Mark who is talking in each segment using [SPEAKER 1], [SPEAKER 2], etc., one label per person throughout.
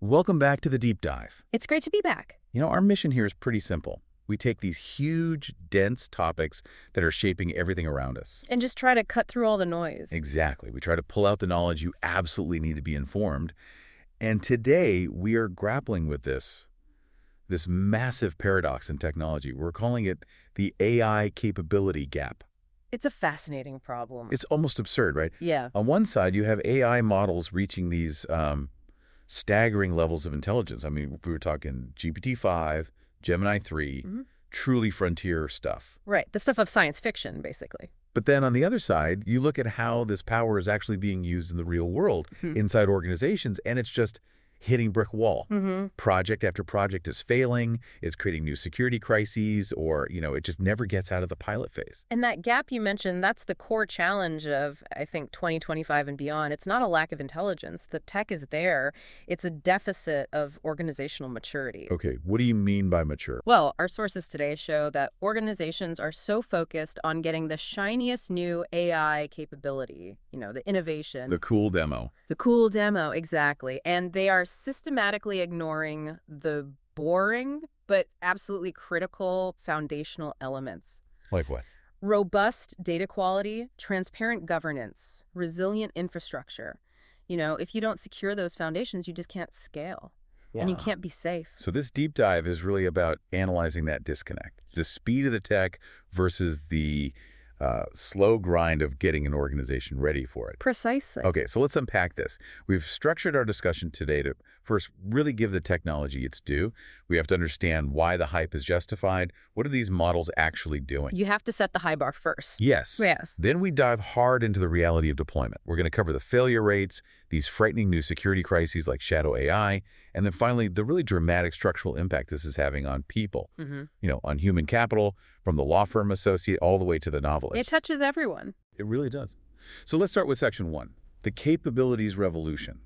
[SPEAKER 1] Welcome back to the Deep Dive.
[SPEAKER 2] It's great to be back.
[SPEAKER 1] Our mission here is pretty simple. We take these huge, dense topics that are shaping everything around us.
[SPEAKER 2] And just try to cut through all the noise.
[SPEAKER 1] Exactly. We try to pull out the knowledge you absolutely need to be informed. And today, we are grappling with this massive paradox in technology. We're calling it the AI capability gap.
[SPEAKER 2] It's a fascinating problem.
[SPEAKER 1] It's almost absurd, right?
[SPEAKER 2] Yeah.
[SPEAKER 1] On one side, you have AI models reaching these staggering levels of intelligence. I mean, we were talking GPT-5, Gemini 3, truly frontier stuff.
[SPEAKER 2] Right. The stuff of science fiction, basically.
[SPEAKER 1] But then on the other side, you look at how this power is actually being used in the real world inside organizations, and it's just hitting brick wall. Project after project is failing. It's creating new security crises, or, it just never gets out of the pilot phase.
[SPEAKER 2] And that gap you mentioned, that's the core challenge of, I think, 2025 and beyond. It's not a lack of intelligence. The tech is there. It's a deficit of organizational maturity.
[SPEAKER 1] Okay, what do you mean by mature?
[SPEAKER 2] Well, our sources today show that organizations are so focused on getting the shiniest new AI capability, the innovation.
[SPEAKER 1] The cool demo.
[SPEAKER 2] The cool demo, exactly. And they are systematically ignoring the boring but absolutely critical foundational elements.
[SPEAKER 1] Like what?
[SPEAKER 2] Robust data quality, transparent governance, resilient infrastructure. If you don't secure those foundations, you just can't scale. And you can't be safe.
[SPEAKER 1] So this deep dive is really about analyzing that disconnect, the speed of the tech versus the slow grind of getting an organization ready for it.
[SPEAKER 2] Precisely.
[SPEAKER 1] Okay, so let's unpack this. We've structured our discussion today to first really give the technology its due. We have to understand why the hype is justified. What are these models actually doing?
[SPEAKER 2] You have to set the high bar first.
[SPEAKER 1] Yes. Then we dive hard into the reality of deployment. We're going to cover the failure rates, these frightening new security crises like shadow AI, and then finally, the really dramatic structural impact this is having on people, on human capital, from the law firm associate all the way to the novelist.
[SPEAKER 2] It touches everyone.
[SPEAKER 1] It really does. So let's start with section 1, the capabilities revolution.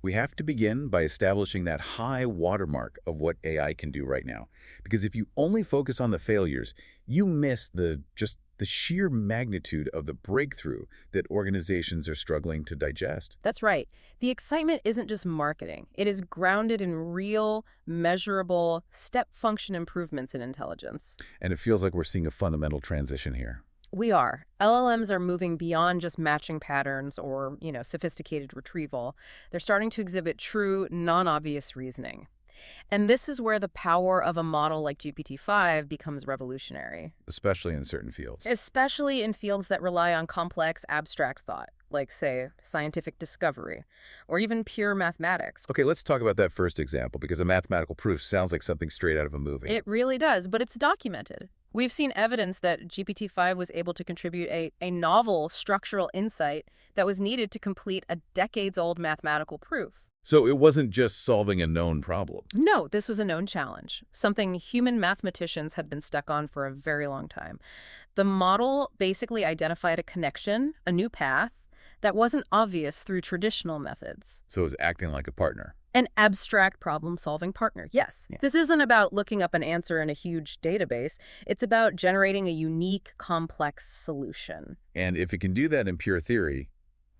[SPEAKER 1] We have to begin by establishing that high watermark of what AI can do right now. Because if you only focus on the failures, you miss the sheer magnitude of the breakthrough that organizations are struggling to digest.
[SPEAKER 2] That's right. The excitement isn't just marketing. It is grounded in real, measurable, step function improvements in intelligence.
[SPEAKER 1] And it feels like we're seeing a fundamental transition here.
[SPEAKER 2] We are. LLMs are moving beyond just matching patterns or, sophisticated retrieval. They're starting to exhibit true, non-obvious reasoning. And this is where the power of a model like GPT-5 becomes revolutionary.
[SPEAKER 1] Especially in certain fields.
[SPEAKER 2] Especially in fields that rely on complex, abstract thought, like, say, scientific discovery, or even pure mathematics.
[SPEAKER 1] Okay, let's talk about that first example, because a mathematical proof sounds like something straight out of a movie.
[SPEAKER 2] It really does, but it's documented. We've seen evidence that GPT-5 was able to contribute a novel structural insight that was needed to complete a decades-old mathematical proof.
[SPEAKER 1] So it wasn't just solving a known problem.
[SPEAKER 2] No, this was a known challenge, something human mathematicians had been stuck on for a very long time. The model basically identified a connection, a new path, that wasn't obvious through traditional methods.
[SPEAKER 1] So it was acting like a partner.
[SPEAKER 2] An abstract problem-solving partner, yes. Yeah. This isn't about looking up an answer in a huge database. It's about generating a unique, complex solution.
[SPEAKER 1] And if it can do that in pure theory,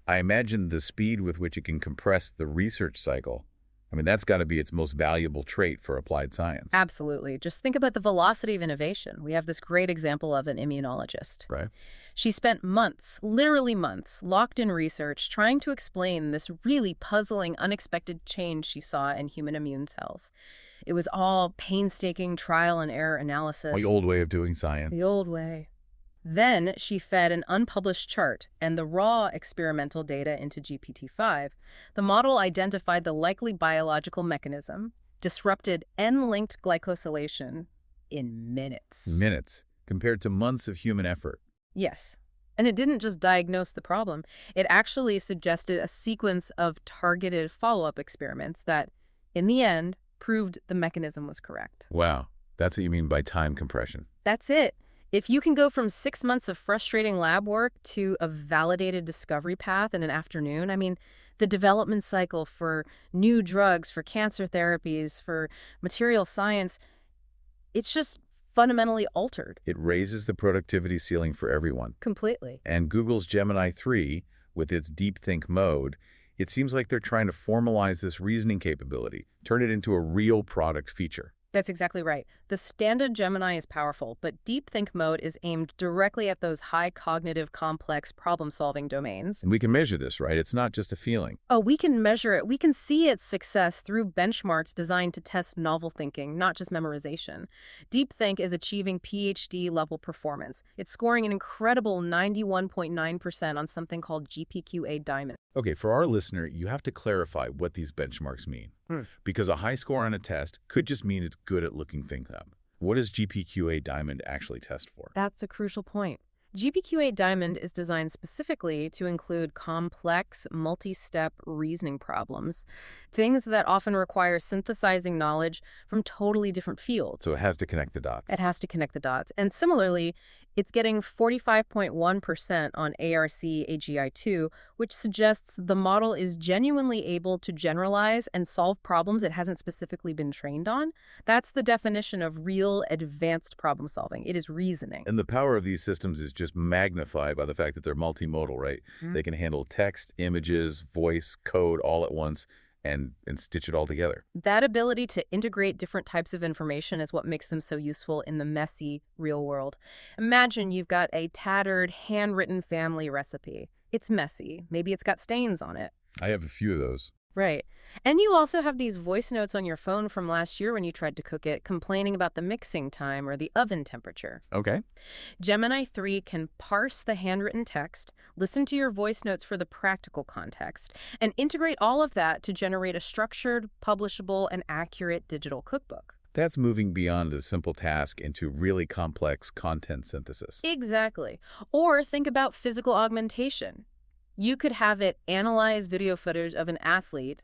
[SPEAKER 1] I imagine the speed with which it can compress the research cycle. That's got to be its most valuable trait for applied science.
[SPEAKER 2] Absolutely. Just think about the velocity of innovation. We have this great example of an immunologist.
[SPEAKER 1] Right.
[SPEAKER 2] She spent months, literally months, locked in research trying to explain this really puzzling, unexpected change she saw in human immune cells. It was all painstaking trial and error analysis.
[SPEAKER 1] The old way of doing science.
[SPEAKER 2] The old way. Then she fed an unpublished chart and the raw experimental data into GPT-5. The model identified the likely biological mechanism, disrupted N-linked glycosylation in minutes.
[SPEAKER 1] Minutes, compared to months of human effort.
[SPEAKER 2] Yes. And it didn't just diagnose the problem. It actually suggested a sequence of targeted follow-up experiments that, in the end, proved the mechanism was correct.
[SPEAKER 1] Wow. That's what you mean by time compression.
[SPEAKER 2] That's it. If you can go from 6 months of frustrating lab work to a validated discovery path in an afternoon, the development cycle for new drugs, for cancer therapies, for material science, it's just fundamentally altered.
[SPEAKER 1] It raises the productivity ceiling for everyone.
[SPEAKER 2] Completely.
[SPEAKER 1] And Google's Gemini 3, with its deep think mode, It seems like they're trying to formalize this reasoning capability, turn it into a real product feature.
[SPEAKER 2] That's exactly right. The standard Gemini is powerful, but Deep Think mode is aimed directly at those high cognitive, complex problem-solving domains.
[SPEAKER 1] And we can measure this, right? It's not just a feeling.
[SPEAKER 2] Oh, we can measure it. We can see its success through benchmarks designed to test novel thinking, not just memorization. Deep Think is achieving PhD-level performance. It's scoring an incredible 91.9% on something called GPQA Diamond.
[SPEAKER 1] Okay, for our listener, you have to clarify what these benchmarks mean. Because a high score on a test could just mean it's good at looking things up. What does GPQA Diamond actually test for?
[SPEAKER 2] That's a crucial point. GPQA Diamond is designed specifically to include complex, multi-step reasoning problems, things that often require synthesizing knowledge from totally different fields.
[SPEAKER 1] So it has to connect the dots.
[SPEAKER 2] It has to connect the dots. And similarly, it's getting 45.1% on ARC AGI-2, which suggests the model is genuinely able to generalize and solve problems it hasn't specifically been trained on. That's the definition of real advanced problem solving. It is reasoning.
[SPEAKER 1] And the power of these systems is just magnified by the fact that they're multimodal, right? They can handle text, images, voice, code all at once and stitch it all together.
[SPEAKER 2] That ability to integrate different types of information is what makes them so useful in the messy real world. Imagine you've got a tattered, handwritten family recipe. It's messy. Maybe it's got stains on it.
[SPEAKER 1] I have a few of those.
[SPEAKER 2] Right. And you also have these voice notes on your phone from last year when you tried to cook it, complaining about the mixing time or the oven temperature.
[SPEAKER 1] Okay.
[SPEAKER 2] Gemini 3 can parse the handwritten text, listen to your voice notes for the practical context, and integrate all of that to generate a structured, publishable, and accurate digital cookbook.
[SPEAKER 1] That's moving beyond a simple task into really complex content synthesis.
[SPEAKER 2] Exactly. Or think about physical augmentation. You could have it analyze video footage of an athlete,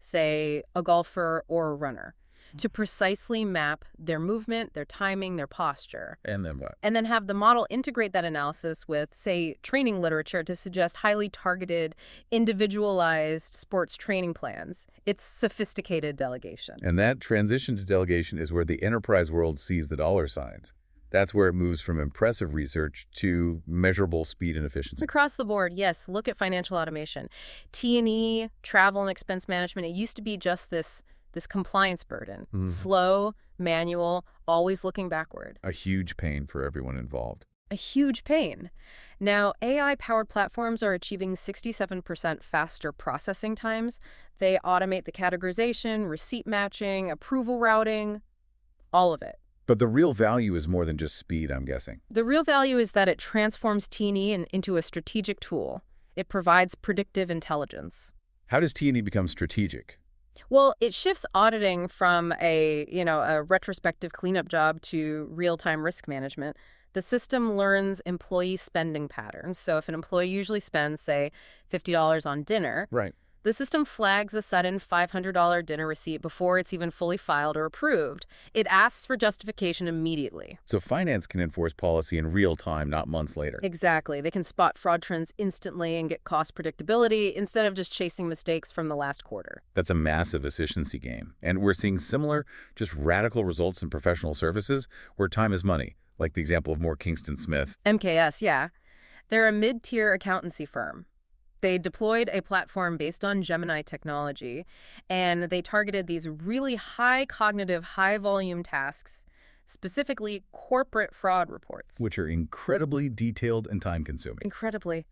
[SPEAKER 2] say a golfer or a runner, to precisely map their movement, their timing, their posture.
[SPEAKER 1] And then what?
[SPEAKER 2] And then have the model integrate that analysis with, say, training literature to suggest highly targeted, individualized sports training plans. It's sophisticated delegation.
[SPEAKER 1] And that transition to delegation is where the enterprise world sees the dollar signs. That's where it moves from impressive research to measurable speed and efficiency.
[SPEAKER 2] Across the board, yes. Look at financial automation. T&E, travel and expense management, it used to be just this compliance burden. Slow, manual, always looking backward.
[SPEAKER 1] A huge pain for everyone involved.
[SPEAKER 2] A huge pain. Now, AI-powered platforms are achieving 67% faster processing times. They automate the categorization, receipt matching, approval routing, all of it.
[SPEAKER 1] But the real value is more than just speed, I'm guessing.
[SPEAKER 2] The real value is that it transforms T&E into a strategic tool. It provides predictive intelligence.
[SPEAKER 1] How does T&E become strategic?
[SPEAKER 2] Well, it shifts auditing from a retrospective cleanup job to real-time risk management. The system learns employee spending patterns. So if an employee usually spends, say, $50 on dinner,
[SPEAKER 1] Right.
[SPEAKER 2] the system flags a sudden $500 dinner receipt before it's even fully filed or approved. It asks for justification immediately.
[SPEAKER 1] So finance can enforce policy in real time, not months later.
[SPEAKER 2] Exactly. They can spot fraud trends instantly and get cost predictability instead of just chasing mistakes from the last quarter.
[SPEAKER 1] That's a massive efficiency gain. And we're seeing similar, just radical results in professional services where time is money, like the example of Moore Kingston Smith.
[SPEAKER 2] MKS, yeah. They're a mid-tier accountancy firm. They deployed a platform based on Gemini technology, and they targeted these really high cognitive, high volume tasks, specifically corporate fraud reports.
[SPEAKER 1] Which are incredibly detailed and time-consuming.
[SPEAKER 2] Incredibly.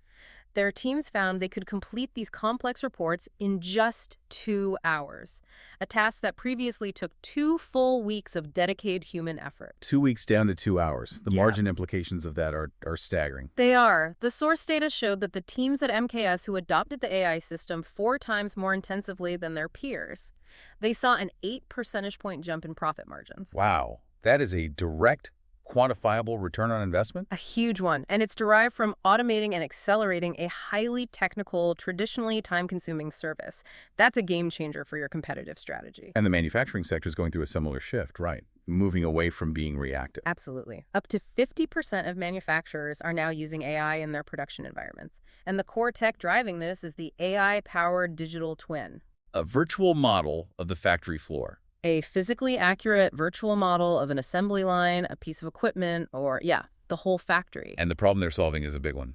[SPEAKER 2] Their teams found they could complete these complex reports in just 2 hours, a task that previously took 2 full weeks of dedicated human effort.
[SPEAKER 1] 2 weeks down to 2 hours. The
[SPEAKER 2] Yeah.
[SPEAKER 1] margin implications of that are staggering.
[SPEAKER 2] They are. The source data showed that the teams at MKS who adopted the AI system 4 times more intensively than their peers, they saw an 8 percentage point jump in profit margins.
[SPEAKER 1] Wow. That is a direct, quantifiable return on investment?
[SPEAKER 2] A huge one. And it's derived from automating and accelerating a highly technical, traditionally time-consuming service. That's a game changer for your competitive strategy.
[SPEAKER 1] And the manufacturing sector is going through a similar shift, right? Moving away from being reactive.
[SPEAKER 2] Absolutely. Up to 50% of manufacturers are now using AI in their production environments. And the core tech driving this is the AI-powered digital twin.
[SPEAKER 1] A virtual model of the factory floor.
[SPEAKER 2] A physically accurate virtual model of an assembly line, a piece of equipment, or, the whole factory.
[SPEAKER 1] And the problem they're solving is a big one.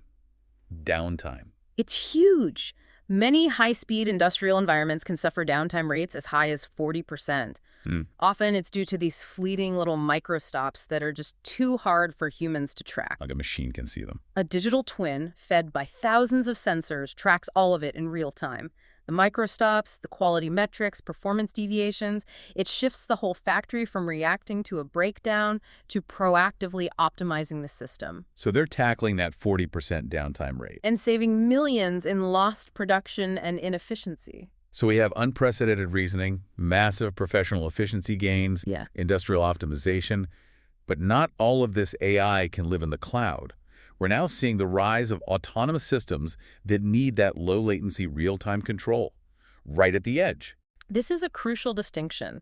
[SPEAKER 1] Downtime.
[SPEAKER 2] It's huge. Many high-speed industrial environments can suffer downtime rates as high as 40%.
[SPEAKER 1] Hmm.
[SPEAKER 2] Often it's due to these fleeting little microstops that are just too hard for humans to track.
[SPEAKER 1] Like a machine can see them.
[SPEAKER 2] A digital twin, fed by thousands of sensors, tracks all of it in real time. The microstops, the quality metrics, performance deviations, it shifts the whole factory from reacting to a breakdown to proactively optimizing the system.
[SPEAKER 1] So they're tackling that 40% downtime rate.
[SPEAKER 2] And saving millions in lost production and inefficiency.
[SPEAKER 1] So we have unprecedented reasoning, massive professional efficiency gains,
[SPEAKER 2] Yeah.
[SPEAKER 1] industrial optimization, but not all of this AI can live in the cloud. We're now seeing the rise of autonomous systems that need that low-latency real-time control, right at the edge.
[SPEAKER 2] This is a crucial distinction.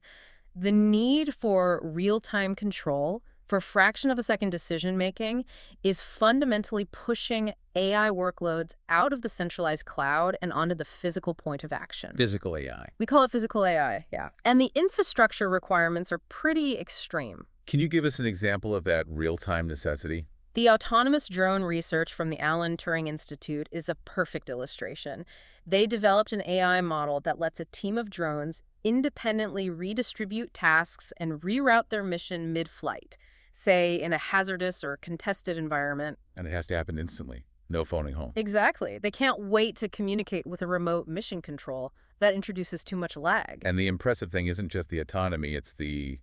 [SPEAKER 2] The need for real-time control, for fraction-of-a-second decision-making, is fundamentally pushing AI workloads out of the centralized cloud and onto the physical point of action.
[SPEAKER 1] Physical AI.
[SPEAKER 2] We call it physical AI, yeah. And the infrastructure requirements are pretty extreme.
[SPEAKER 1] Can you give us an example of that real-time necessity?
[SPEAKER 2] The autonomous drone research from the Alan Turing Institute is a perfect illustration. They developed an AI model that lets a team of drones independently redistribute tasks and reroute their mission mid-flight, say in a hazardous or contested environment.
[SPEAKER 1] And it has to happen instantly. No phoning home.
[SPEAKER 2] Exactly. They can't wait to communicate with a remote mission control. That introduces too much lag.
[SPEAKER 1] And the impressive thing isn't just the autonomy, it's the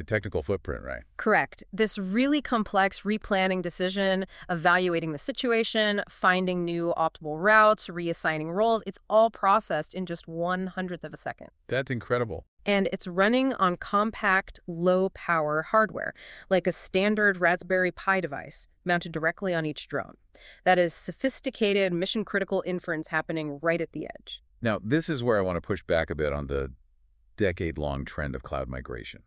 [SPEAKER 1] technical footprint, right?
[SPEAKER 2] Correct. This really complex replanning decision, evaluating the situation, finding new optimal routes, reassigning roles, it's all processed in just 1/100th of a second.
[SPEAKER 1] That's incredible.
[SPEAKER 2] And it's running on compact, low-power hardware, like a standard Raspberry Pi device mounted directly on each drone. That is sophisticated, mission-critical inference happening right at the edge.
[SPEAKER 1] Now, this is where I want to push back a bit on the decade-long trend of cloud migration.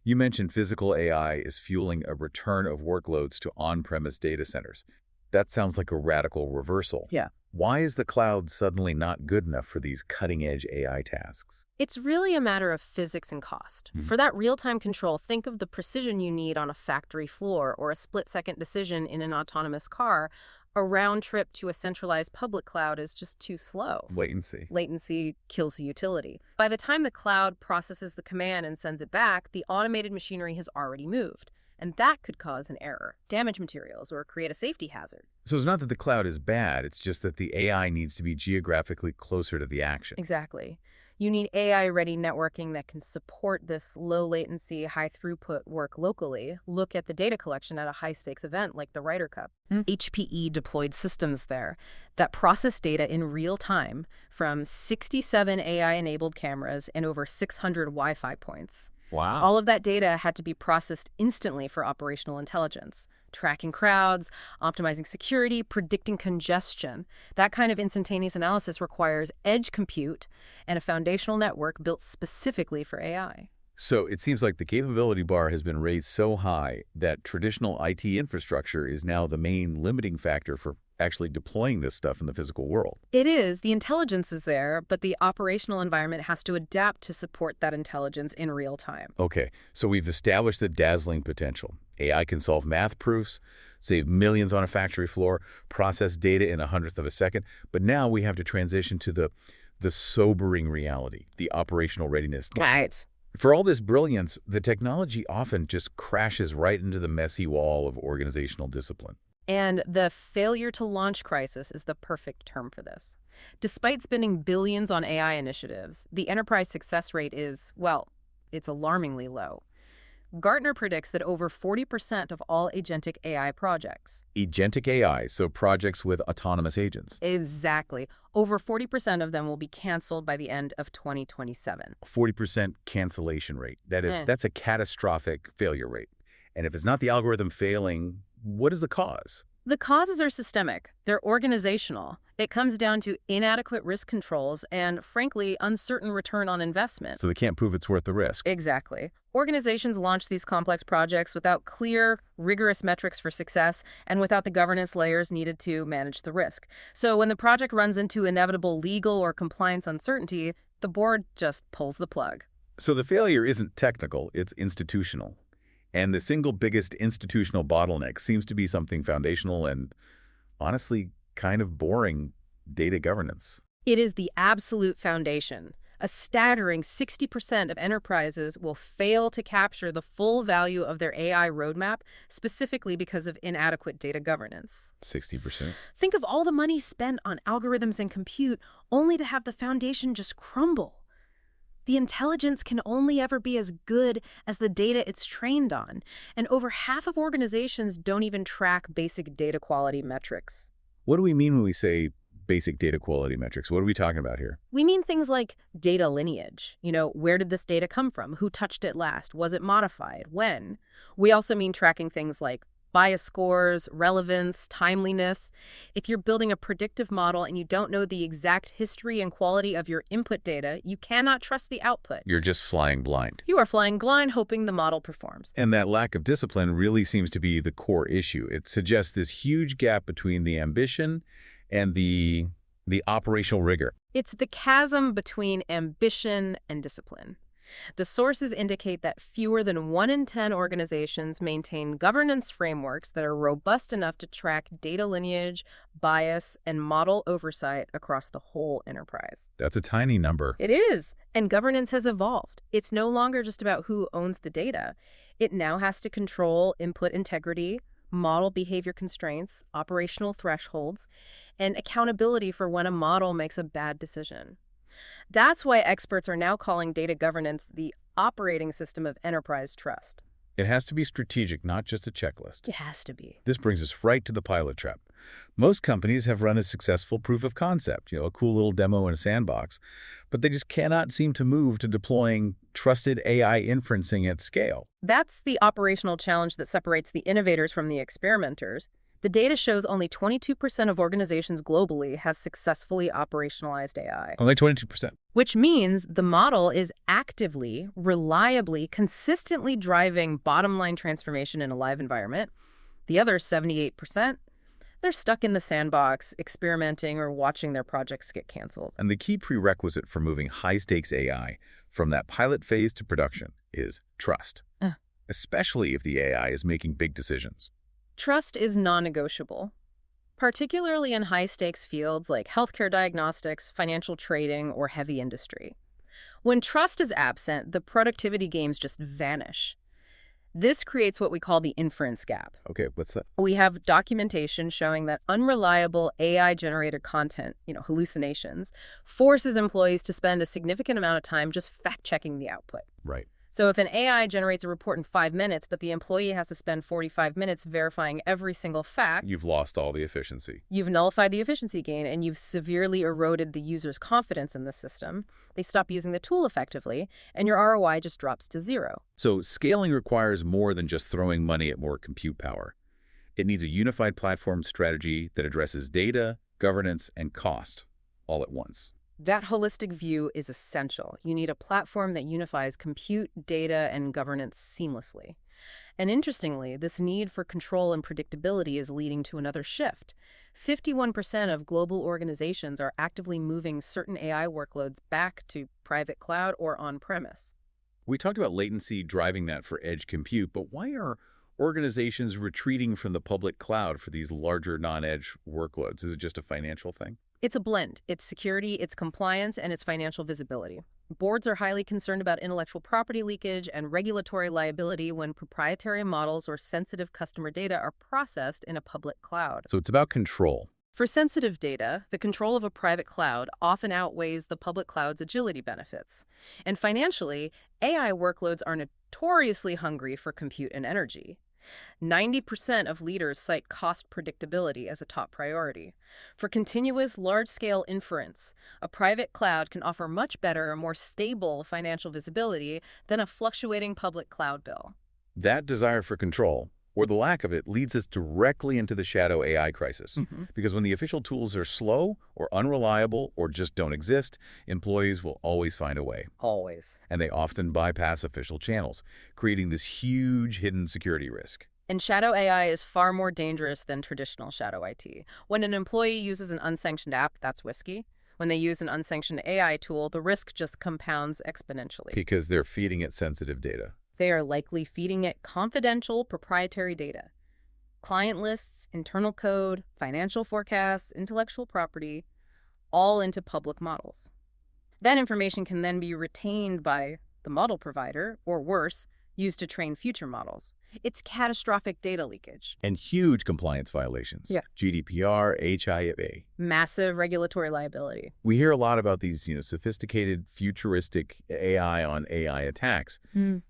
[SPEAKER 1] You mentioned physical AI is fueling a return of workloads to on-premise data centers. That sounds like a radical reversal.
[SPEAKER 2] Yeah.
[SPEAKER 1] Why is the cloud suddenly not good enough for these cutting-edge AI tasks?
[SPEAKER 2] It's really a matter of physics and cost. For that real-time control, think of the precision you need on a factory floor or a split-second decision in an autonomous car. A round trip to a centralized public cloud is just too slow.
[SPEAKER 1] Latency.
[SPEAKER 2] Latency kills the utility. By the time the cloud processes the command and sends it back, the automated machinery has already moved. And that could cause an error, damage materials, or create a safety hazard.
[SPEAKER 1] So it's not that the cloud is bad, it's just that the AI needs to be geographically closer to the action.
[SPEAKER 2] Exactly. You need AI-ready networking that can support this low-latency, high-throughput work locally. Look at the data collection at a high-stakes event like the Ryder Cup. HPE deployed systems there that process data in real time from 67 AI-enabled cameras and over 600 Wi-Fi points.
[SPEAKER 1] Wow.
[SPEAKER 2] All of that data had to be processed instantly for operational intelligence, tracking crowds, optimizing security, predicting congestion. That kind of instantaneous analysis requires edge compute and a foundational network built specifically for AI.
[SPEAKER 1] So it seems like the capability bar has been raised so high that traditional IT infrastructure is now the main limiting factor for actually deploying this stuff in the physical world.
[SPEAKER 2] It is. The intelligence is there, but the operational environment has to adapt to support that intelligence in real time.
[SPEAKER 1] Okay, so we've established the dazzling potential. AI can solve math proofs, save millions on a factory floor, process data in 1/100th of a second, but now we have to transition to the sobering reality, the operational readiness.
[SPEAKER 2] Right.
[SPEAKER 1] For all this brilliance, the technology often just crashes right into the messy wall of organizational discipline.
[SPEAKER 2] And the failure to launch crisis is the perfect term for this. Despite spending billions on AI initiatives, the enterprise success rate is, well, it's alarmingly low. Gartner predicts that over 40% of all agentic AI projects.
[SPEAKER 1] Agentic AI, so projects with autonomous agents.
[SPEAKER 2] Exactly. Over 40% of them will be canceled by the end of 2027.
[SPEAKER 1] 40% cancellation rate. That's a catastrophic failure rate. And if it's not the algorithm failing, what is the cause?
[SPEAKER 2] The causes are systemic. They're organizational. It comes down to inadequate risk controls and, frankly, uncertain return on investment.
[SPEAKER 1] So they can't prove it's worth the risk.
[SPEAKER 2] Exactly. Organizations launch these complex projects without clear, rigorous metrics for success and without the governance layers needed to manage the risk. So when the project runs into inevitable legal or compliance uncertainty, the board just pulls the plug.
[SPEAKER 1] So the failure isn't technical, it's institutional. And the single biggest institutional bottleneck seems to be something foundational and, honestly, kind of boring: data governance.
[SPEAKER 2] It is the absolute foundation. A staggering 60% of enterprises will fail to capture the full value of their AI roadmap, specifically because of inadequate data governance.
[SPEAKER 1] 60%?
[SPEAKER 2] Think of all the money spent on algorithms and compute, only to have the foundation just crumble. The intelligence can only ever be as good as the data it's trained on, and over half of organizations don't even track basic data quality metrics.
[SPEAKER 1] What do we mean when we say basic data quality metrics? What are we talking about here?
[SPEAKER 2] We mean things like data lineage. Where did this data come from? Who touched it last? Was it modified? When? We also mean tracking things like bias scores, relevance, timeliness. If you're building a predictive model and you don't know the exact history and quality of your input data, you cannot trust the output.
[SPEAKER 1] You're just flying blind.
[SPEAKER 2] You are flying blind, hoping the model performs.
[SPEAKER 1] And that lack of discipline really seems to be the core issue. It suggests this huge gap between the ambition and the operational rigor.
[SPEAKER 2] It's the chasm between ambition and discipline. The sources indicate that fewer than 1 in 10 organizations maintain governance frameworks that are robust enough to track data lineage, bias, and model oversight across the whole enterprise.
[SPEAKER 1] That's a tiny number.
[SPEAKER 2] It is, and governance has evolved. It's no longer just about who owns the data. It now has to control input integrity, model behavior constraints, operational thresholds, and accountability for when a model makes a bad decision. That's why experts are now calling data governance the operating system of enterprise trust.
[SPEAKER 1] It has to be strategic, not just a checklist.
[SPEAKER 2] It has to be.
[SPEAKER 1] This brings us right to the pilot trap. Most companies have run a successful proof of concept, a cool little demo in a sandbox, but they just cannot seem to move to deploying trusted AI inferencing at scale.
[SPEAKER 2] That's the operational challenge that separates the innovators from the experimenters. The data shows only 22% of organizations globally have successfully operationalized AI.
[SPEAKER 1] Only 22%.
[SPEAKER 2] Which means the model is actively, reliably, consistently driving bottom-line transformation in a live environment. The other 78%, they're stuck in the sandbox, experimenting or watching their projects get canceled.
[SPEAKER 1] And the key prerequisite for moving high-stakes AI from that pilot phase to production is trust, especially if the AI is making big decisions.
[SPEAKER 2] Trust is non-negotiable, particularly in high-stakes fields like healthcare diagnostics, financial trading, or heavy industry. When trust is absent, the productivity gains just vanish. This creates what we call the inference gap.
[SPEAKER 1] Okay, what's that?
[SPEAKER 2] We have documentation showing that unreliable AI-generated content, hallucinations, forces employees to spend a significant amount of time just fact-checking the output.
[SPEAKER 1] Right.
[SPEAKER 2] So if an AI generates a report in 5 minutes, but the employee has to spend 45 minutes verifying every single fact,
[SPEAKER 1] You've lost all the efficiency.
[SPEAKER 2] you've nullified the efficiency gain, and you've severely eroded the user's confidence in the system. They stop using the tool effectively, and your ROI just drops to zero.
[SPEAKER 1] So scaling requires more than just throwing money at more compute power. It needs a unified platform strategy that addresses data, governance, and cost all at once.
[SPEAKER 2] That holistic view is essential. You need a platform that unifies compute, data, and governance seamlessly. And interestingly, this need for control and predictability is leading to another shift. 51% of global organizations are actively moving certain AI workloads back to private cloud or on-premise.
[SPEAKER 1] We talked about latency driving that for edge compute, but why are organizations retreating from the public cloud for these larger non-edge workloads? Is it just a financial thing?
[SPEAKER 2] It's a blend. It's security, it's compliance, and it's financial visibility. Boards are highly concerned about intellectual property leakage and regulatory liability when proprietary models or sensitive customer data are processed in a public cloud.
[SPEAKER 1] So it's about control.
[SPEAKER 2] For sensitive data, the control of a private cloud often outweighs the public cloud's agility benefits. And financially, AI workloads are notoriously hungry for compute and energy. 90% of leaders cite cost predictability as a top priority. For continuous, large-scale inference, a private cloud can offer much better and more stable financial visibility than a fluctuating public cloud bill.
[SPEAKER 1] That desire for control, or the lack of it, leads us directly into the shadow AI crisis. Because when the official tools are slow or unreliable or just don't exist, employees will always find a way.
[SPEAKER 2] Always.
[SPEAKER 1] And they often bypass official channels, creating this huge hidden security risk.
[SPEAKER 2] And shadow AI is far more dangerous than traditional shadow IT. When an employee uses an unsanctioned app, that's risky. When they use an unsanctioned AI tool, the risk just compounds exponentially.
[SPEAKER 1] Because they're feeding it sensitive data.
[SPEAKER 2] They are likely feeding it confidential, proprietary data. Client lists, internal code, financial forecasts, intellectual property. all into public models. That information can then be retained by the model provider, or worse, used to train future models. It's catastrophic data leakage.
[SPEAKER 1] And huge compliance violations.
[SPEAKER 2] Yeah.
[SPEAKER 1] GDPR, HIPAA.
[SPEAKER 2] Massive regulatory liability.
[SPEAKER 1] We hear a lot about these, sophisticated, futuristic AI on AI attacks.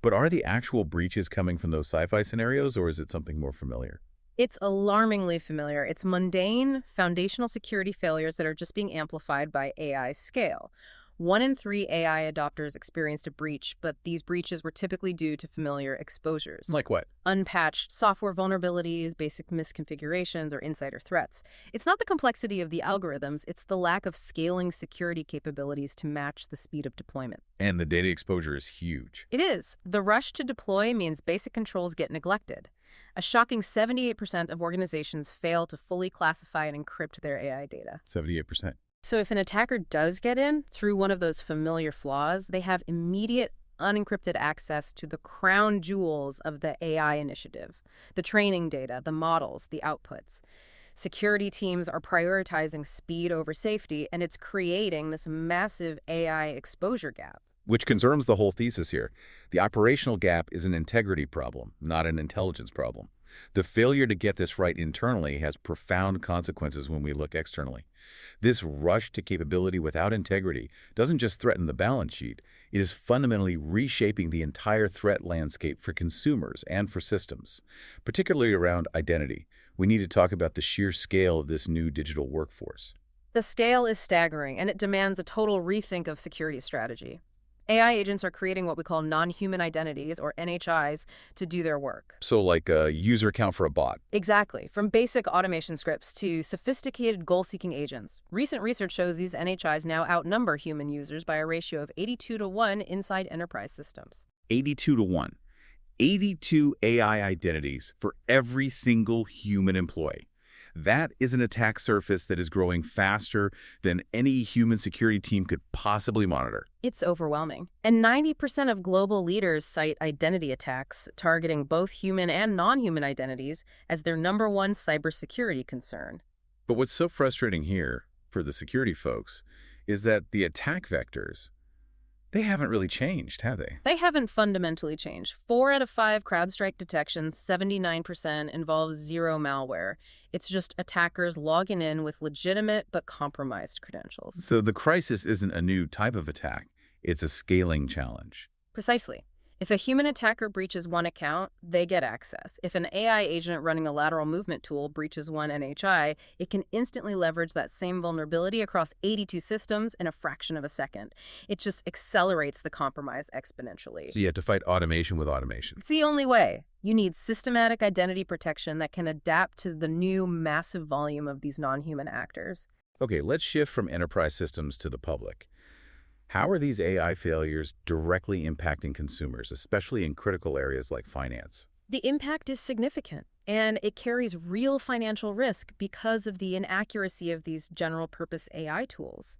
[SPEAKER 1] But are the actual breaches coming from those sci-fi scenarios, or is it something more familiar?
[SPEAKER 2] It's alarmingly familiar. It's mundane, foundational security failures that are just being amplified by AI scale. 1 in 3 AI adopters experienced a breach, but these breaches were typically due to familiar exposures.
[SPEAKER 1] Like what?
[SPEAKER 2] Unpatched software vulnerabilities, basic misconfigurations, or insider threats. It's not the complexity of the algorithms, it's the lack of scaling security capabilities to match the speed of deployment.
[SPEAKER 1] And the data exposure is huge.
[SPEAKER 2] It is. The rush to deploy means basic controls get neglected. A shocking 78% of organizations fail to fully classify and encrypt their AI data.
[SPEAKER 1] 78%.
[SPEAKER 2] So if an attacker does get in through one of those familiar flaws, they have immediate unencrypted access to the crown jewels of the AI initiative, the training data, the models, the outputs. Security teams are prioritizing speed over safety, and it's creating this massive AI exposure gap.
[SPEAKER 1] Which confirms the whole thesis here. The operational gap is an integrity problem, not an intelligence problem. The failure to get this right internally has profound consequences when we look externally. This rush to capability without integrity doesn't just threaten the balance sheet, it is fundamentally reshaping the entire threat landscape for consumers and for systems, particularly around identity. We need to talk about the sheer scale of this new digital workforce.
[SPEAKER 2] The scale is staggering, and it demands a total rethink of security strategy. AI agents are creating what we call non-human identities, or NHIs, to do their work.
[SPEAKER 1] So like a user account for a bot.
[SPEAKER 2] Exactly. From basic automation scripts to sophisticated goal-seeking agents. Recent research shows these NHIs now outnumber human users by a ratio of 82 to 1 inside enterprise systems.
[SPEAKER 1] 82 to 1. 82 AI identities for every single human employee. That is an attack surface that is growing faster than any human security team could possibly monitor.
[SPEAKER 2] It's overwhelming. And 90% of global leaders cite identity attacks targeting both human and non-human identities as their #1 cybersecurity concern.
[SPEAKER 1] But what's so frustrating here for the security folks is that the attack vectors, they haven't really changed, have they?
[SPEAKER 2] They haven't fundamentally changed. 4 out of 5 CrowdStrike detections, 79%, involve zero malware. It's just attackers logging in with legitimate but compromised credentials.
[SPEAKER 1] So the crisis isn't a new type of attack. It's a scaling challenge.
[SPEAKER 2] Precisely. If a human attacker breaches one account, they get access. If an AI agent running a lateral movement tool breaches one NHI, it can instantly leverage that same vulnerability across 82 systems in a fraction of a second. It just accelerates the compromise exponentially.
[SPEAKER 1] So you have to fight automation with automation.
[SPEAKER 2] It's the only way. You need systematic identity protection that can adapt to the new massive volume of these non-human actors.
[SPEAKER 1] Okay, let's shift from enterprise systems to the public. How are these AI failures directly impacting consumers, especially in critical areas like finance?
[SPEAKER 2] The impact is significant, and it carries real financial risk because of the inaccuracy of these general-purpose AI tools.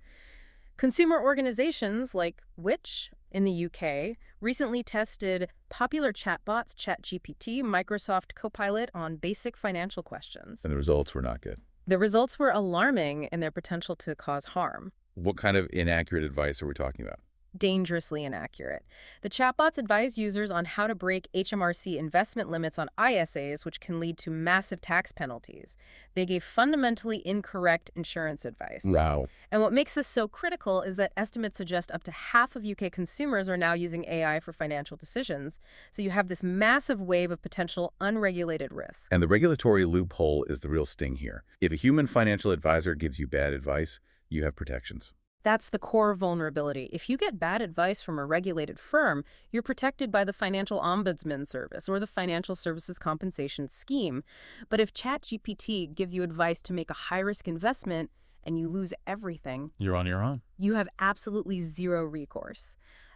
[SPEAKER 2] Consumer organizations like Which, in the UK, recently tested popular chatbots ChatGPT, Microsoft Copilot on basic financial questions.
[SPEAKER 1] And the results were not good.
[SPEAKER 2] The results were alarming in their potential to cause harm.
[SPEAKER 1] What kind of inaccurate advice are we talking about?
[SPEAKER 2] Dangerously inaccurate. The chatbots advise users on how to break HMRC investment limits on ISAs, which can lead to massive tax penalties. They gave fundamentally incorrect insurance advice.
[SPEAKER 1] Wow.
[SPEAKER 2] And what makes this so critical is that estimates suggest up to half of UK consumers are now using AI for financial decisions. So you have this massive wave of potential unregulated risk.
[SPEAKER 1] And the regulatory loophole is the real sting here. If a human financial advisor gives you bad advice, you have protections.
[SPEAKER 2] That's the core vulnerability. If you get bad advice from a regulated firm, you're protected by the Financial Ombudsman Service or the Financial Services Compensation Scheme. But if ChatGPT gives you advice to make a high-risk investment and you lose everything,
[SPEAKER 1] You're on your own.
[SPEAKER 2] you have absolutely zero recourse.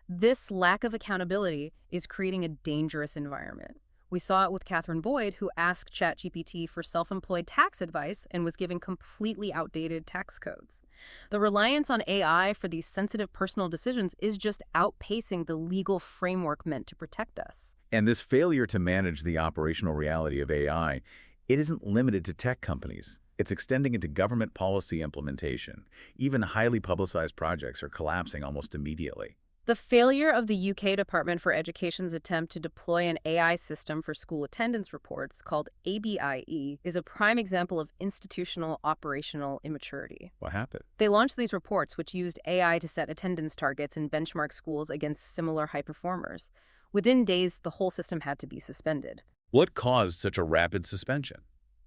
[SPEAKER 2] This lack of accountability is creating a dangerous environment. We saw it with Catherine Boyd, who asked ChatGPT for self-employed tax advice and was given completely outdated tax codes. The reliance on AI for these sensitive personal decisions is just outpacing the legal framework meant to protect us.
[SPEAKER 1] And this failure to manage the operational reality of AI, it isn't limited to tech companies. It's extending into government policy implementation. Even highly publicized projects are collapsing almost immediately.
[SPEAKER 2] The failure of the UK Department for Education's attempt to deploy an AI system for school attendance reports, called ABIE, is a prime example of institutional operational immaturity.
[SPEAKER 1] What happened?
[SPEAKER 2] They launched these reports, which used AI to set attendance targets and benchmark schools against similar high performers. Within days, the whole system had to be suspended.
[SPEAKER 1] What caused such a rapid suspension?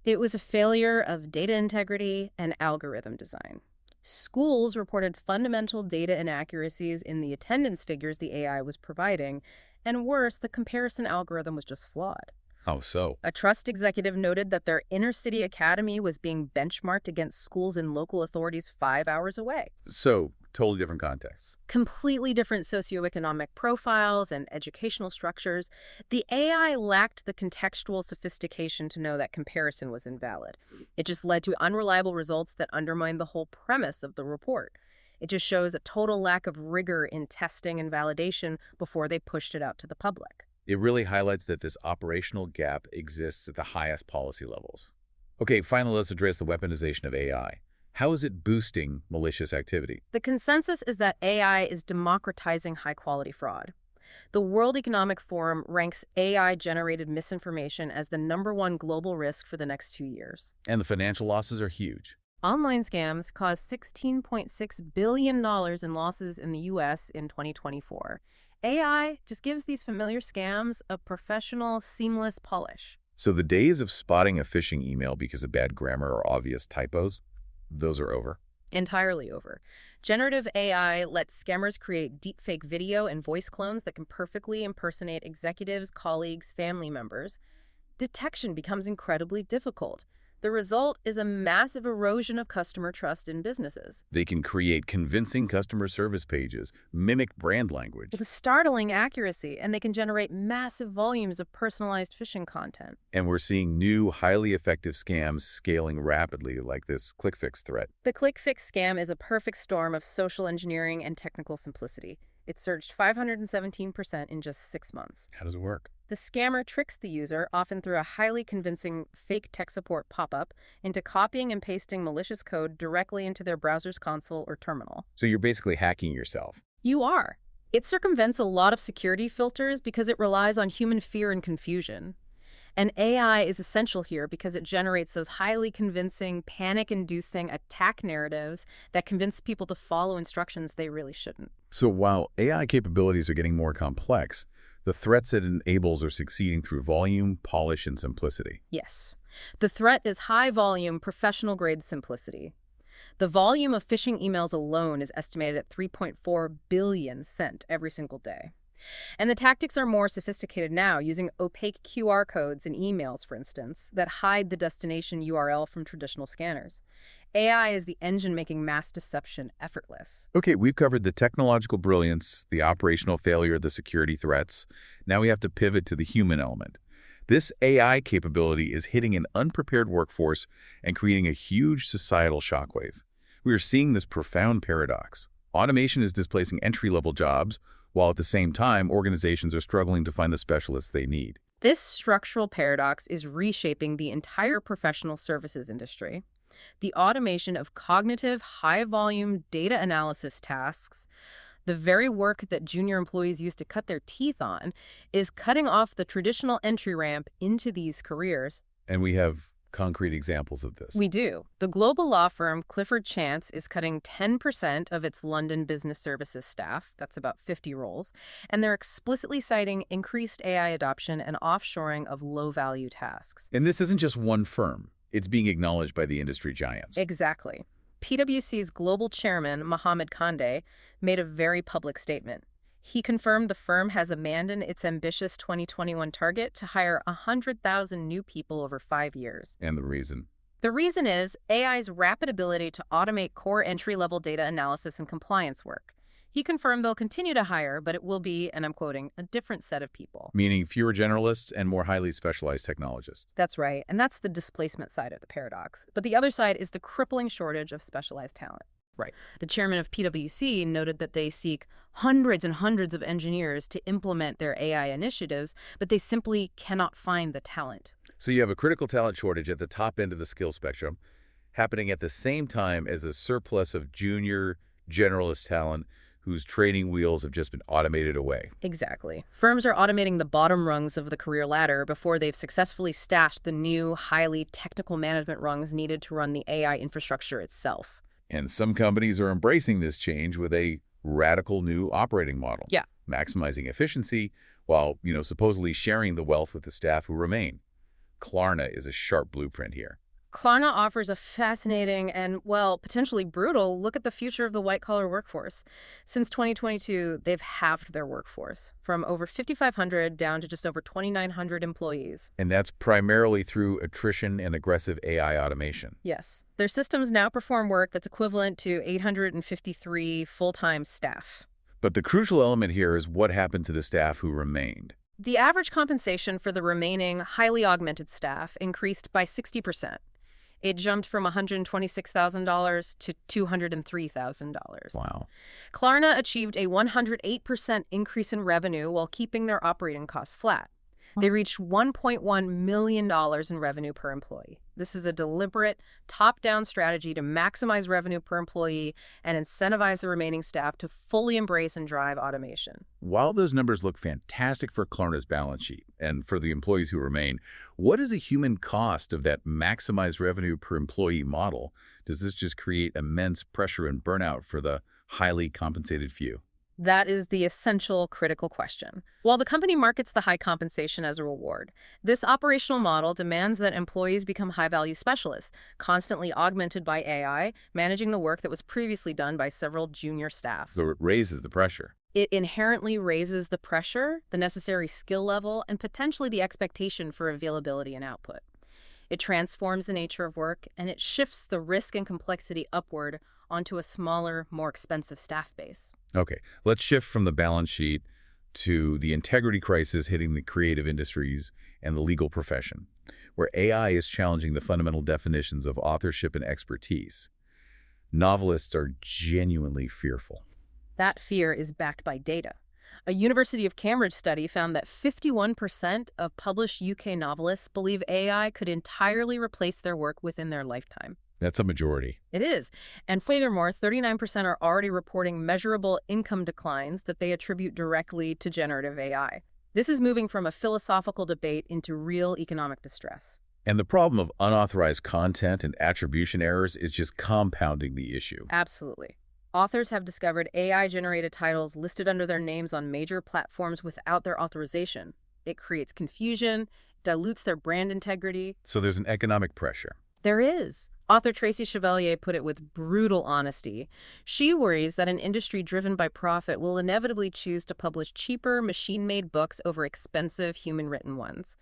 [SPEAKER 2] It was a failure of data integrity and algorithm design. Schools reported fundamental data inaccuracies in the attendance figures the AI was providing, and worse, the comparison algorithm was just flawed.
[SPEAKER 1] How so?
[SPEAKER 2] A trust executive noted that their inner-city academy was being benchmarked against schools in local authorities 5 hours away.
[SPEAKER 1] So, totally different contexts.
[SPEAKER 2] Completely different socioeconomic profiles and educational structures. The AI lacked the contextual sophistication to know that comparison was invalid. It just led to unreliable results that undermined the whole premise of the report. It just shows a total lack of rigor in testing and validation before they pushed it out to the public.
[SPEAKER 1] It really highlights that this operational gap exists at the highest policy levels. Okay, finally, let's address the weaponization of AI. How is it boosting malicious activity?
[SPEAKER 2] The consensus is that AI is democratizing high-quality fraud. The World Economic Forum ranks AI-generated misinformation as the #1 global risk for the next 2 years.
[SPEAKER 1] And the financial losses are huge.
[SPEAKER 2] Online scams caused $16.6 billion in losses in the U.S. in 2024. AI just gives these familiar scams a professional, seamless polish.
[SPEAKER 1] So the days of spotting a phishing email because of bad grammar or obvious typos, those are over.
[SPEAKER 2] Entirely over. Generative AI lets scammers create deepfake video and voice clones that can perfectly impersonate executives, colleagues, family members. Detection becomes incredibly difficult. The result is a massive erosion of customer trust in businesses.
[SPEAKER 1] They can create convincing customer service pages, mimic brand language.
[SPEAKER 2] With startling accuracy, and they can generate massive volumes of personalized phishing content.
[SPEAKER 1] And we're seeing new, highly effective scams scaling rapidly, like this ClickFix threat.
[SPEAKER 2] The ClickFix scam is a perfect storm of social engineering and technical simplicity. It surged 517% in just 6 months.
[SPEAKER 1] How does it work?
[SPEAKER 2] The scammer tricks the user, often through a highly convincing fake tech support pop-up, into copying and pasting malicious code directly into their browser's console or terminal.
[SPEAKER 1] So you're basically hacking yourself.
[SPEAKER 2] You are. It circumvents a lot of security filters because it relies on human fear and confusion. And AI is essential here because it generates those highly convincing, panic-inducing attack narratives that convince people to follow instructions they really shouldn't.
[SPEAKER 1] So while AI capabilities are getting more complex, the threats it enables are succeeding through volume, polish, and simplicity.
[SPEAKER 2] Yes. The threat is high-volume, professional-grade simplicity. The volume of phishing emails alone is estimated at 3.4 billion sent every single day. And the tactics are more sophisticated now, using opaque QR codes in emails, for instance, that hide the destination URL from traditional scanners. AI is the engine making mass deception effortless.
[SPEAKER 1] Okay, we've covered the technological brilliance, the operational failure, the security threats. Now we have to pivot to the human element. This AI capability is hitting an unprepared workforce and creating a huge societal shockwave. We are seeing this profound paradox. Automation is displacing entry-level jobs, while at the same time, organizations are struggling to find the specialists they need.
[SPEAKER 2] This structural paradox is reshaping the entire professional services industry. The automation of cognitive, high-volume data analysis tasks, the very work that junior employees used to cut their teeth on, is cutting off the traditional entry ramp into these careers.
[SPEAKER 1] And we have concrete examples of this.
[SPEAKER 2] We do. The global law firm Clifford Chance is cutting 10% of its London business services staff, that's about 50 roles, and they're explicitly citing increased AI adoption and offshoring of low-value tasks.
[SPEAKER 1] And this isn't just one firm. It's being acknowledged by the industry giants.
[SPEAKER 2] Exactly. PwC's global chairman, Mohammed Kande, made a very public statement. He confirmed the firm has abandoned its ambitious 2021 target to hire 100,000 new people over 5 years.
[SPEAKER 1] And the reason?
[SPEAKER 2] The reason is AI's rapid ability to automate core entry-level data analysis and compliance work. He confirmed they'll continue to hire, but it will be, and I'm quoting, a different set of people.
[SPEAKER 1] Meaning fewer generalists and more highly specialized technologists.
[SPEAKER 2] That's right, and that's the displacement side of the paradox. But the other side is the crippling shortage of specialized talent.
[SPEAKER 1] Right.
[SPEAKER 2] The chairman of PwC noted that they seek hundreds and hundreds of engineers to implement their AI initiatives, but they simply cannot find the talent.
[SPEAKER 1] So you have a critical talent shortage at the top end of the skill spectrum, happening at the same time as a surplus of junior generalist talent whose training wheels have just been automated away.
[SPEAKER 2] Exactly. Firms are automating the bottom rungs of the career ladder before they've successfully stashed the new, highly technical management rungs needed to run the AI infrastructure itself.
[SPEAKER 1] And some companies are embracing this change with a radical new operating model.
[SPEAKER 2] Yeah.
[SPEAKER 1] Maximizing efficiency while, supposedly sharing the wealth with the staff who remain. Klarna is a sharp blueprint here.
[SPEAKER 2] Klarna offers a fascinating and, well, potentially brutal look at the future of the white-collar workforce. Since 2022, they've halved their workforce, from over 5,500 down to just over 2,900 employees.
[SPEAKER 1] And that's primarily through attrition and aggressive AI automation.
[SPEAKER 2] Yes. Their systems now perform work that's equivalent to 853 full-time staff.
[SPEAKER 1] But the crucial element here is what happened to the staff who remained.
[SPEAKER 2] The average compensation for the remaining highly augmented staff increased by 60%. It jumped from $126,000 to $203,000.
[SPEAKER 1] Wow.
[SPEAKER 2] Klarna achieved a 108% increase in revenue while keeping their operating costs flat. They reached $1.1 million in revenue per employee. This is a deliberate, top-down strategy to maximize revenue per employee and incentivize the remaining staff to fully embrace and drive automation.
[SPEAKER 1] While those numbers look fantastic for Klarna's balance sheet and for the employees who remain, what is the human cost of that maximized revenue per employee model? Does this just create immense pressure and burnout for the highly compensated few?
[SPEAKER 2] That is the essential, critical question. While the company markets the high compensation as a reward, this operational model demands that employees become high-value specialists, constantly augmented by AI, managing the work that was previously done by several junior staff.
[SPEAKER 1] So it raises the pressure.
[SPEAKER 2] It inherently raises the pressure, the necessary skill level, and potentially the expectation for availability and output. It transforms the nature of work, and it shifts the risk and complexity upward onto a smaller, more expensive staff base.
[SPEAKER 1] Okay, let's shift from the balance sheet to the integrity crisis hitting the creative industries and the legal profession, where AI is challenging the fundamental definitions of authorship and expertise. Novelists are genuinely fearful.
[SPEAKER 2] That fear is backed by data. A University of Cambridge study found that 51% of published UK novelists believe AI could entirely replace their work within their lifetime.
[SPEAKER 1] That's a majority.
[SPEAKER 2] It is. And furthermore, 39% are already reporting measurable income declines that they attribute directly to generative AI. This is moving from a philosophical debate into real economic distress.
[SPEAKER 1] And the problem of unauthorized content and attribution errors is just compounding the issue.
[SPEAKER 2] Absolutely. Authors have discovered AI-generated titles listed under their names on major platforms without their authorization. It creates confusion, dilutes their brand integrity.
[SPEAKER 1] So there's an economic pressure.
[SPEAKER 2] There is. Author Tracy Chevalier put it with brutal honesty. She worries that an industry driven by profit will inevitably choose to publish cheaper, machine-made books over expensive, human-written ones.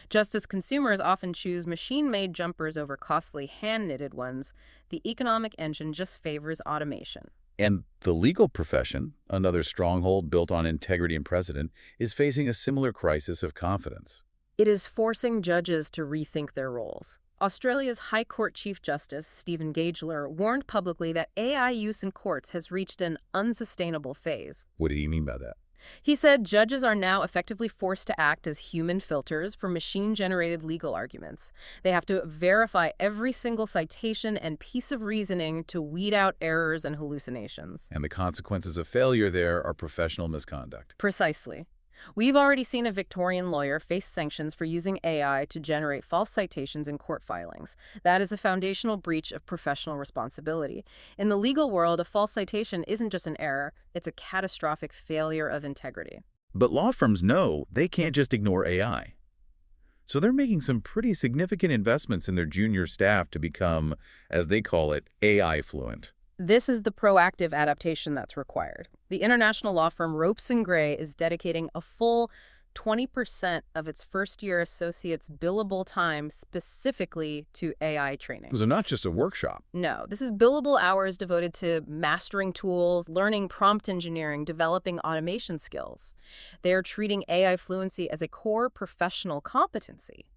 [SPEAKER 2] Just as consumers often choose machine-made jumpers over costly, hand-knitted ones, the economic engine just favors automation.
[SPEAKER 1] And the legal profession, another stronghold built on integrity and precedent, is facing a similar crisis of confidence.
[SPEAKER 2] It is forcing judges to rethink their roles. Australia's High Court Chief Justice, Stephen Gagler, warned publicly that AI use in courts has reached an unsustainable phase.
[SPEAKER 1] What did he mean by that?
[SPEAKER 2] He said judges are now effectively forced to act as human filters for machine-generated legal arguments. They have to verify every single citation and piece of reasoning to weed out errors and hallucinations.
[SPEAKER 1] And the consequences of failure there are professional misconduct.
[SPEAKER 2] Precisely. We've already seen a Victorian lawyer face sanctions for using AI to generate false citations in court filings. That is a foundational breach of professional responsibility. In the legal world, a false citation isn't just an error, it's a catastrophic failure of integrity.
[SPEAKER 1] But law firms know they can't just ignore AI. So they're making some pretty significant investments in their junior staff to become, as they call it, AI fluent.
[SPEAKER 2] This is the proactive adaptation that's required. The international law firm Ropes & Gray is dedicating a full 20% of its first-year associates' billable time specifically to AI training.
[SPEAKER 1] So not just a workshop.
[SPEAKER 2] No, this is billable hours devoted to mastering tools, learning prompt engineering, developing automation skills. They are treating AI fluency as a core professional competency.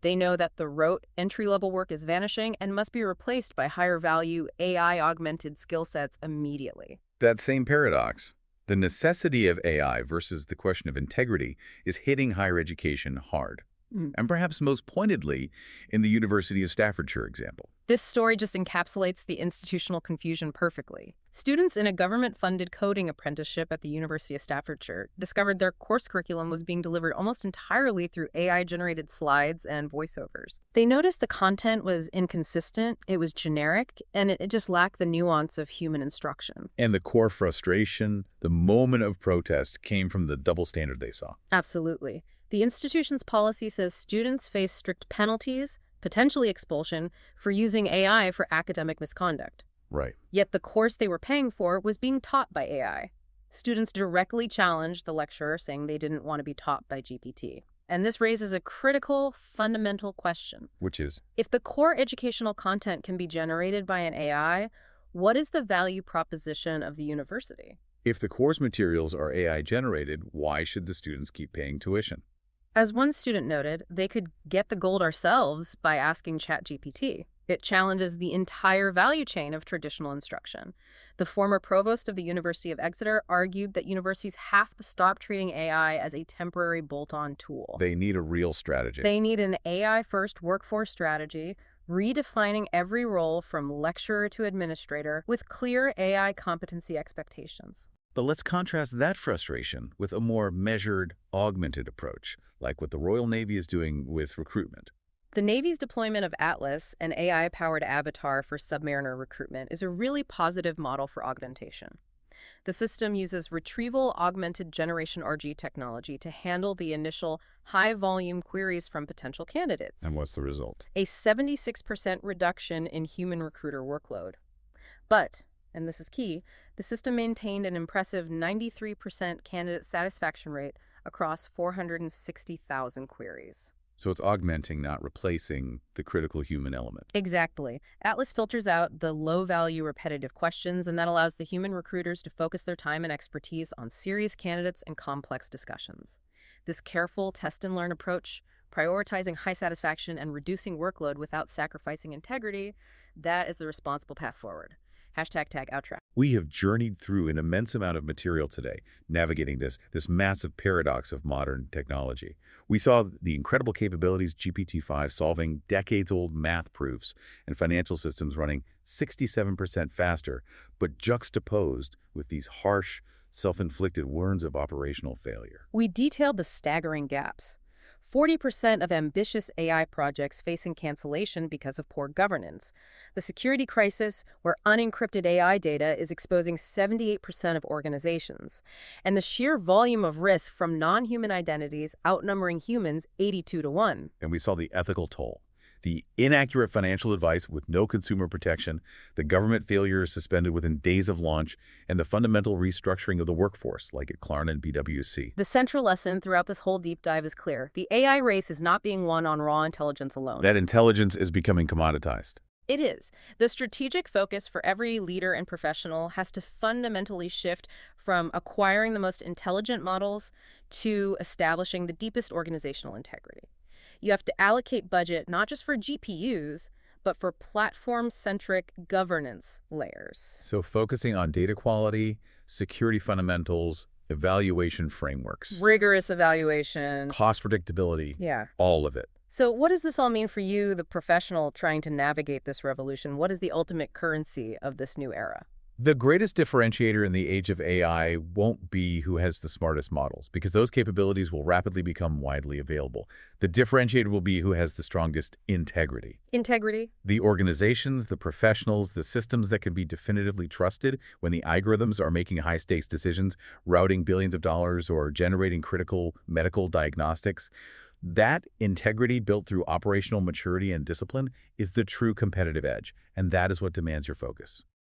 [SPEAKER 2] They know that the rote, entry-level work is vanishing and must be replaced by higher-value, AI-augmented skill sets immediately.
[SPEAKER 1] That same paradox, the necessity of AI versus the question of integrity, is hitting higher education hard. And perhaps most pointedly in the University of Staffordshire example.
[SPEAKER 2] This story just encapsulates the institutional confusion perfectly. Students in a government-funded coding apprenticeship at the University of Staffordshire discovered their course curriculum was being delivered almost entirely through AI-generated slides and voiceovers. They noticed the content was inconsistent, it was generic, and it just lacked the nuance of human instruction.
[SPEAKER 1] And the core frustration, the moment of protest, came from the double standard they saw.
[SPEAKER 2] Absolutely. The institution's policy says students face strict penalties, potentially expulsion, for using AI for academic misconduct.
[SPEAKER 1] Right.
[SPEAKER 2] Yet the course they were paying for was being taught by AI. Students directly challenged the lecturer, saying they didn't want to be taught by GPT. And this raises a critical, fundamental question.
[SPEAKER 1] Which is?
[SPEAKER 2] If the core educational content can be generated by an AI, what is the value proposition of the university?
[SPEAKER 1] If the course materials are AI generated, why should the students keep paying tuition?
[SPEAKER 2] As one student noted, they could get the gold ourselves by asking ChatGPT. It challenges the entire value chain of traditional instruction. The former provost of the University of Exeter argued that universities have to stop treating AI as a temporary bolt-on tool.
[SPEAKER 1] They need a real strategy.
[SPEAKER 2] They need an AI-first workforce strategy, redefining every role from lecturer to administrator with clear AI competency expectations.
[SPEAKER 1] But let's contrast that frustration with a more measured, augmented approach, like what the Royal Navy is doing with recruitment.
[SPEAKER 2] The Navy's deployment of Atlas, an AI-powered avatar for submariner recruitment, is a really positive model for augmentation. The system uses retrieval augmented generation RG technology to handle the initial high-volume queries from potential candidates.
[SPEAKER 1] And what's the result?
[SPEAKER 2] A 76% reduction in human recruiter workload. But, and this is key, the system maintained an impressive 93% candidate satisfaction rate across 460,000 queries.
[SPEAKER 1] So it's augmenting, not replacing, the critical human element.
[SPEAKER 2] Exactly. Atlas filters out the low-value repetitive questions, and that allows the human recruiters to focus their time and expertise on serious candidates and complex discussions. This careful test-and-learn approach, prioritizing high satisfaction and reducing workload without sacrificing integrity, that is the responsible path forward. #TagOutTrack.
[SPEAKER 1] We have journeyed through an immense amount of material today, navigating this massive paradox of modern technology. We saw the incredible capabilities GPT-5 solving decades-old math proofs and financial systems running 67% faster, but juxtaposed with these harsh, self-inflicted wounds of operational failure.
[SPEAKER 2] We detailed the staggering gaps. 40% of ambitious AI projects facing cancellation because of poor governance. The security crisis, where unencrypted AI data is exposing 78% of organizations. And the sheer volume of risk from non-human identities outnumbering humans 82-1.
[SPEAKER 1] And we saw the ethical toll. The inaccurate financial advice with no consumer protection, the government failures suspended within days of launch, and the fundamental restructuring of the workforce, like at Klarna and BWC.
[SPEAKER 2] The central lesson throughout this whole deep dive is clear. The AI race is not being won on raw intelligence alone.
[SPEAKER 1] That intelligence is becoming commoditized.
[SPEAKER 2] It is. The strategic focus for every leader and professional has to fundamentally shift from acquiring the most intelligent models to establishing the deepest organizational integrity. You have to allocate budget not just for GPUs, but for platform-centric governance layers.
[SPEAKER 1] So focusing on data quality, security fundamentals, evaluation frameworks.
[SPEAKER 2] Rigorous evaluation.
[SPEAKER 1] Cost predictability.
[SPEAKER 2] Yeah.
[SPEAKER 1] All of it.
[SPEAKER 2] So what does this all mean for you, the professional trying to navigate this revolution? What is the ultimate currency of this new era?
[SPEAKER 1] The greatest differentiator in the age of AI won't be who has the smartest models, because those capabilities will rapidly become widely available. The differentiator will be who has the strongest integrity.
[SPEAKER 2] Integrity?
[SPEAKER 1] The organizations, the professionals, the systems that can be definitively trusted when the algorithms are making high-stakes decisions, routing billions of dollars, or generating critical medical diagnostics. That integrity built through operational maturity and discipline is the true competitive edge, and that is what demands your focus.